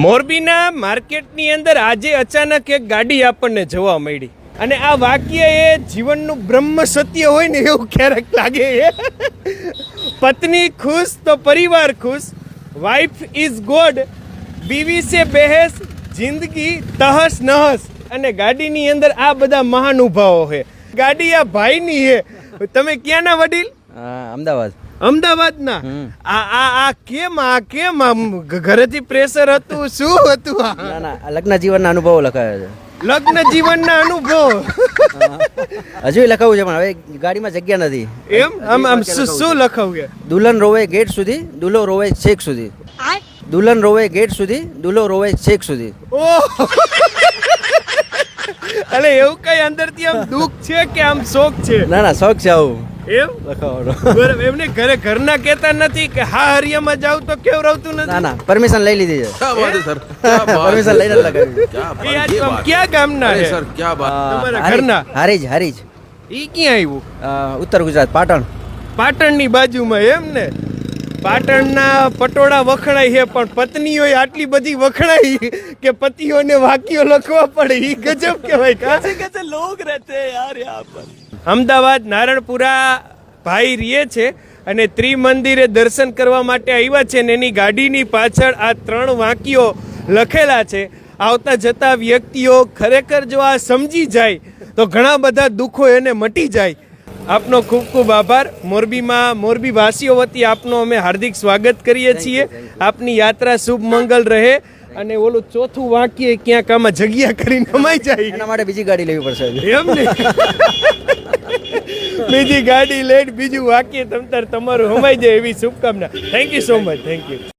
મોરબીના માર્કેટની અંદર આજે અચાનક એક ગાડી આપણને જોવા મળી અને આ વાક્ય એ જીવનનું બ્રહ્મ સત્ય હોય ને એવું ક્યારેક લાગે પત્ની ખુશ તો પરિવાર ખુશ, વાઇફ ઇઝ ગોડ, બીવી સે બહેસ, જિંદગી તહસ નહસ. અને ગાડીની અંદર આ બધા મહાનુભાવો છે. ગાડી આ ભાઈની છે. તમે ક્યાંના વડીલ? અમદાવાદ. અમદાવાદના? કેમ આમ ઘરેથી પ્રેશર હતું? શું હતું? ના ના, લગ્ન જીવનના અનુભવો લખાયા છે. લગ્ન જીવનના અનુભવ હજુ લખાવું છે પણ હવે ગાડીમાં જગ્યા નથી. એમ? આમ શું લખાવું છે? દુલ્હન રોવે ગેટ સુધી, દુલ્હો રોવે છેક સુધી. દુલ્હન રોવે ગેટ સુધી, દુલ્હો રોવે છેક સુધી. ઓહ, અલે એવું કઈ અંદરથી આમ દુઃખ છે કે આમ શોખ છે? ના ના, શોખ છે આવું એમ લખાવવાનો. એમને ઘરના કહેતા નથી કે હા હરિયામાં જાવ તો કેવરાવતું નથી? ના ના, પરમિશન લઈ લીધી છે. પરમિશન લઈને લગાવી. ક્યાં ગામના છે તમારા ઘરના? હારીજ. હારીજ ઈ ક્યાં આવ્યું? ઉત્તર ગુજરાત, પાટણ. પાટણની બાજુમાં એમ ને? પાટણના પટોળા વખણાય છે પણ પત્નીઓ આટલી બધી વખણાય કે પતિઓને વાક્યો લખવા પડે. ઈ ગજબ કહેવાય. કાસે કેસે લોગ રહેતે યાર યહાં પર. અમદાવાદ નારણપુરા ભાઈ રહે છે અને ત્રિમંદિરે દર્શન કરવા માટે આવ્યા છે ને એની ગાડીની પાછળ આ 3 વાક્યો લખેલા છે. આવતા જતા વ્યક્તિઓ ખરેખર જો આ સમજી જાય તો ઘણા બધા દુઃખો એને મટી જાય. આપનો ખૂબ ખૂબ આભાર. મોરબીમાં મોરબી વાસીઓ વતી આપનો અમે હાર્દિક સ્વાગત કરીએ છીએ. આપની યાત્રા શુભ મંગલ રહે અને ઓલું ચોથું વાક્ય ક્યાંક આમાં જગ્યા કરીને અમાઈ જાય. એના માટે બીજી ગાડી લેવી પડશે. એમ ને? બીજી ગાડી લઈને બીજું વાક્ય તમારું હમાઈ જાય એવી શુભકામના. Thank you so much. Thank you.